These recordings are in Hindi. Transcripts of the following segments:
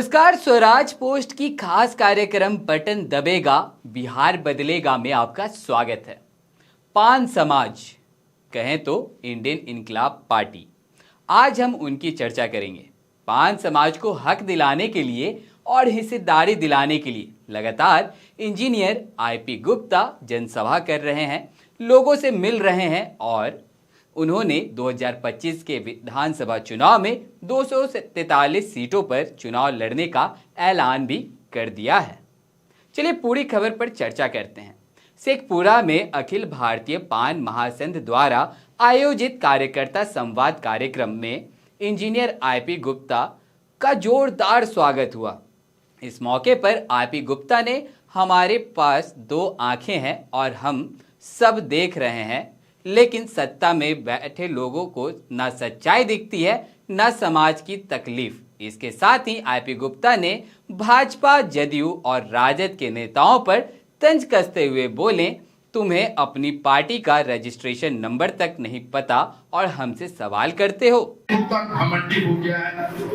नमस्कार, स्वराज पोस्ट की खास कार्यक्रम बटन दबेगा बिहार बदलेगा में आपका स्वागत है। पान समाज कहें तो इंडियन इनकलाब पार्टी, आज हम उनकी चर्चा करेंगे। पान समाज को हक दिलाने के लिए और हिस्सेदारी दिलाने के लिए लगातार इंजीनियर आईपी गुप्ता जनसभा कर रहे हैं, लोगों से मिल रहे हैं और उन्होंने 2025 के विधानसभा चुनाव में 243 सीटों पर चुनाव लड़ने का ऐलान भी कर दिया है। चलिए पूरी खबर पर चर्चा करते हैं। शेखपुरा में अखिल भारतीय पान महासंघ द्वारा आयोजित कार्यकर्ता संवाद कार्यक्रम में इंजीनियर आईपी गुप्ता का जोरदार स्वागत हुआ। इस मौके पर आईपी गुप्ता ने हमारे पास दो आंखें हैं और हम सब देख रहे हैं, लेकिन सत्ता में बैठे लोगों को न सच्चाई दिखती है न समाज की तकलीफ। इसके साथ ही आईपी गुप्ता ने भाजपा, जदयू और राजद के नेताओं पर तंज कसते हुए बोले, तुम्हें अपनी पार्टी का रजिस्ट्रेशन नंबर तक नहीं पता और हमसे सवाल करते हो। घमंडी हो गया है,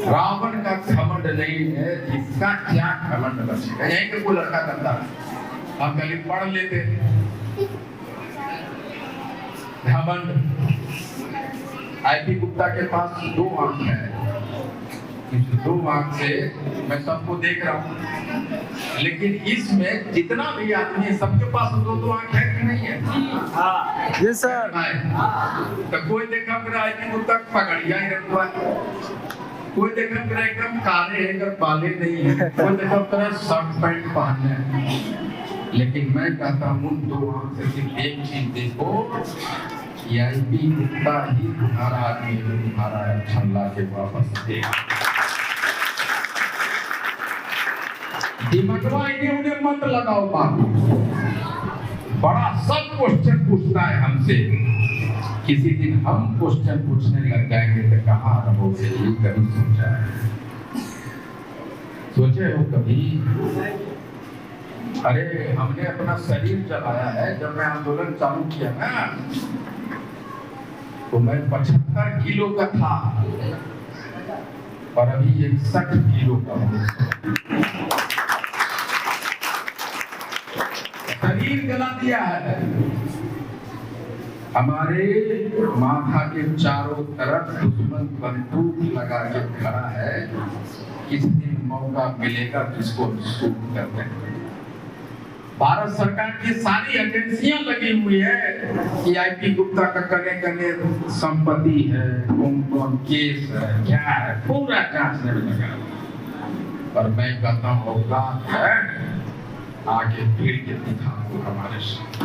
रावण का घमंड नहीं है, इसका क्या घमंड बचेगा। यही के कोई लड़का करता है, हम कल पढ़ लेते घमंड। आईपी गुप्ता के पास दो आंख है, इस दो आंख से मैं सबको देख रहा हूँ, लेकिन इसमें जितना भी आदमी है सबके पास दो दो आंख है कि नहीं है? हाँ जी सर। तो कोई देखा मेरा आईपी गुप्ता पगड़िया ही रखा है, कोई देखा मेरा एकदम काले है अगर बाले नहीं है, कोई देखा मेरा शर्ट पैंट पहनने है। लेकिन मैं कहता हूँ दो आंख से सिर्फ एक चीज देखो, आईपी गुप्ता ही तुम्हारा आदमी, तुम्हारा छल्ला के वापस देगा। दिमागवा इन्हें उन्हें मत लगाओ बात। बड़ा सब क्वेश्चन पूछता है हमसे, किसी दिन हम क्वेश्चन पूछने लग जाएंगे तो कहाँ रहोगे, ये कभी सोचा है? सोचे हो कभी? अरे हमने अपना शरीर चलाया है। जब मैं आंदोलन चालू किया ना तो मैं 75 किलो का था और अभी 61 किलो का हूँ। शरीर जला दिया है। हमारे माथा के चारों तरफ दुश्मन बंदूक लगा के खड़ा है, किस दिन मौका मिलेगा जिसको शूट करते हैं। भारत सरकार की सारी एजेंसियां लगी हुई है कि आईपी गुप्ता का कने संपत्ति है, कौन केस है, क्या है, पूरा जांचने में लगा। पर मैं कहता हूँ औकात है, आगे भीड़ के दिखाओ हमारे साथ।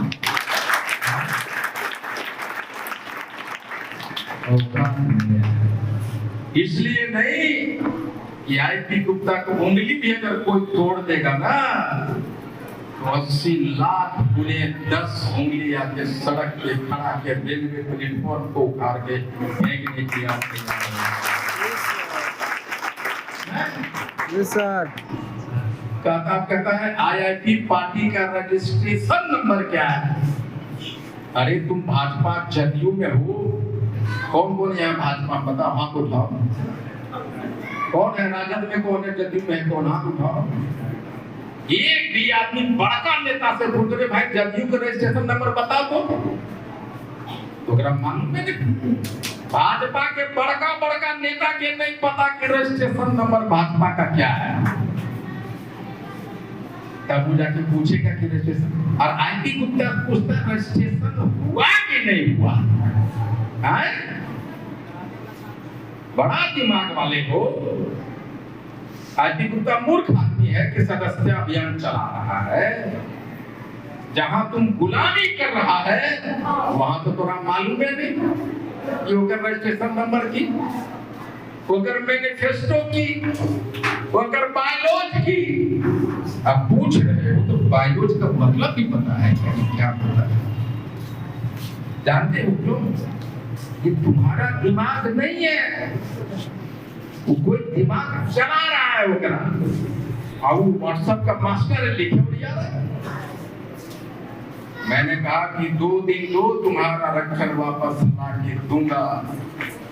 इसलिए नहीं कि आईपी गुप्ता को उंगली भी अगर कोई तोड़ देगा ना तो 80 लाख गुने 10 उंगली आके सड़क पे खड़ा के रेलवे प्लेटफॉर्म को उखाड़ के फेंकने की कहता है आईआईपी पार्टी का रजिस्ट्रेशन नंबर क्या है? अरे तुम भाजपा जदयू में हो, कौन कौन है भाजपा बताओ, हाथ उठाओ। कौन है राजद में, कौन है जदयू में, कौन हाथ उठाओ। एक भी आदमी बड़का नेता से पूछ रहे भाई जदयू का रजिस्ट्रेशन नंबर बता दो, तो मालूम है भाजपा के बड़का नेता के नहीं पता कि रजिस्ट्रेशन नंबर भाजपा का क्या है। तब वो जाके पूछेगा कि रजिस्ट्रेशन, और आईपी गुप्ता पूछता है रजिस्ट्रेशन हुआ कि नहीं हुआ है? बड़ा दिमाग वाले हो। आईपी गुप्ता मूर्ख आदमी है कि सदस्य अभियान चला रहा है, जहां तुम गुलामी कर रहा है वहां तो तुम्हारा मालूम है नहीं कि वो कर रजिस्ट्रेशन नंबर की, वो कर मैनिफेस्टो की, वो कर बायोलॉज की। अब पूछ रहे हो तो बायोलॉज का मतलब भी पता है क्या पता है? जानते हो क्यों? ये तुम्हारा दिमाग नहीं है, वो कोई दिमाग चला रहा है, वो करा और वो व्हाट्सएप का मास्टर है, लिखे हो यार। मैंने कहा कि 2 दिन दो, तुम्हारा रक्षण वापस ला के दूंगा।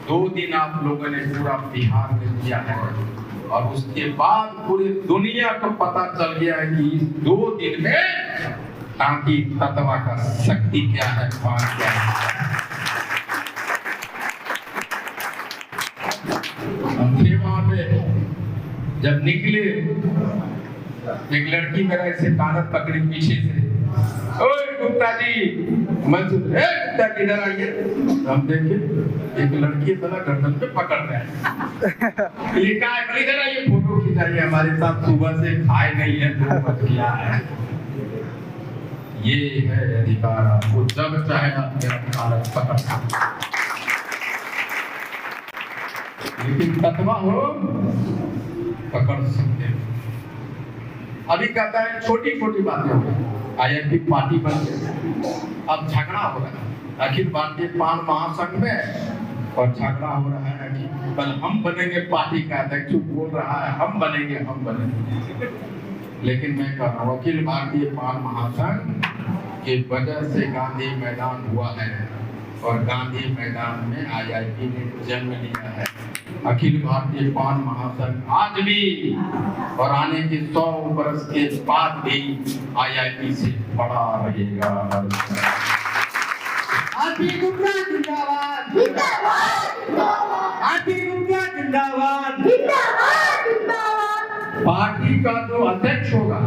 2 दिन आप लोगों ने पूरा बिहार में दिया है, और उसके बाद पूरी दुनिया को पता चल गया है कि इस 2 दिन में कांति तत्वा का शक्ति क्या है, पान क्या है। हम थे वहां पे, जब निकले एक लड़की मेरा ऐसे कानत पकड़ी पीछे से, ओए गुप्ता जी, मंसूर, गुप्ता किधर आइए। हम देखे एक लड़की साला गर्दन पे पकड़ रहा है, ये क्या है, इधर आइए फोटो खिंचाइए हमारे साथ, सुबह से खाए नहीं है, 2 बज गया है। ये है अधिकार, आपको जब चाहे आप मेरा कानत पकड़ सकते, लेकिन तत्वा हो पकड़ सकते हो। अभी कहता है छोटी छोटी बातें हो गई, IIP पार्टी बन गई, अब झगड़ा हो रहा है अखिल भारतीय पान महासंघ में, और झगड़ा हो रहा है कि कल हम बनेंगे पार्टी का अध्यक्ष, बोल रहा है हम बनेंगे। लेकिन मैं कह रहा हूँ अखिल भारतीय पान महासंघ की वजह से गांधी मैदान हुआ है, और गांधी मैदान में IIP ने जन्म लिया है। अखिल भारतीय पान महासंघ आज भी और आने के 100 वर्ष के बाद भी IIP से बड़ा रहेगा। आरपी गुप्ता जिंदाबाद, जिंदाबाद, आरपी गुप्ता जिंदाबाद, जिंदाबाद, जिंदाबाद। पार्टी का जो अध्यक्ष होगा,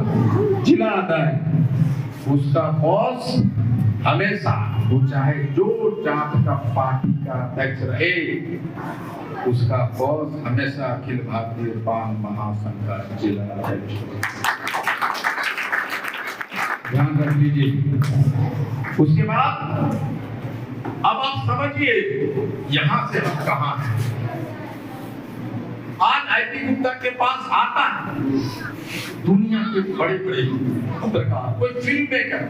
जिला अध्यक्ष, उसका बॉस हमेशा, वो चाहे जो जात का पार्टी का अध्यक्ष रहे, उसका बॉस हमेशा अखिल भारतीय पान महासंघ का जिला अध्यक्ष होगा। ध्यान रख लीजिए। उसके बाद अब आप समझिए यहां से हम कहां हैं। आज IP गुप्ता के पास आता है दुनिया के बड़े बड़े पत्रकार, कोई फिल्म मेकर,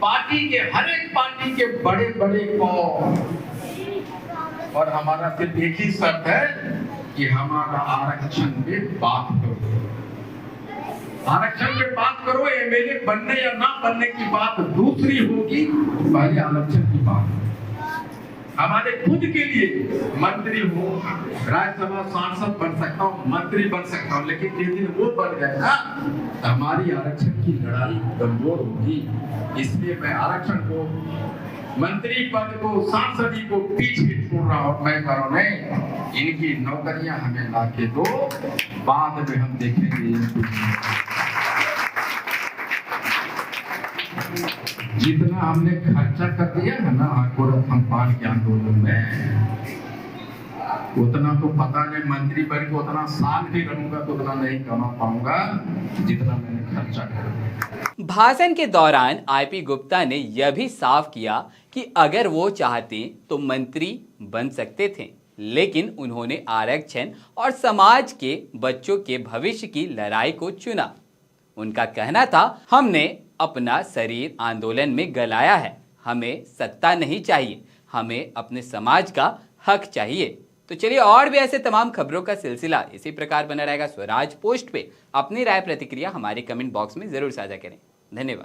पार्टी के हर एक पार्टी के बड़े बड़े कौन, और हमारा सिर्फ एक ही शर्त है कि हमारा आरक्षण पे बात करो, आरक्षण पे बात करो। MLA बनने या ना बनने की बात दूसरी होगी, पहले आरक्षण की बात। हमारे खुद के लिए मंत्री हो, राज्यसभा सांसद बन सकता हूँ, मंत्री बन सकता हूँ, लेकिन जिस दिन वो बन गए ना, हमारी आरक्षण की लड़ाई कमजोर होगी। इसलिए मैं आरक्षण को, मंत्री पद को, सांसदी को पीछे छोड़ रहा हूँ। मैं कह रहा हूँ नहीं, इनकी नौकरियां हमें ला के दो, बाद में हम देखेंगे। जितना हमने खर्चा कर दिया है ना गोरखपुर पान के आंदोलन में, उतना तो पता नहीं, मंत्री बन के उतना साल भी रहूंगा तो उतना नहीं कमा पाऊंगा जितना मैंने खर्चा कर दिया। भाषण के दौरान IP गुप्ता ने यह भी साफ किया कि अगर वो चाहते तो मंत्री बन सकते थे, लेकिन उन्होंने आरक्षण और समाज के बच्चों के भविष्य की लड़ाई को चुना। उनका कहना था, हमने अपना शरीर आंदोलन में गलाया है, हमें सत्ता नहीं चाहिए, हमें अपने समाज का हक चाहिए। तो चलिए, और भी ऐसे तमाम खबरों का सिलसिला इसी प्रकार बना रहेगा। स्वराज पोस्ट पे अपनी राय प्रतिक्रिया हमारे कमेंट बॉक्स में जरूर साझा करें। धन्यवाद।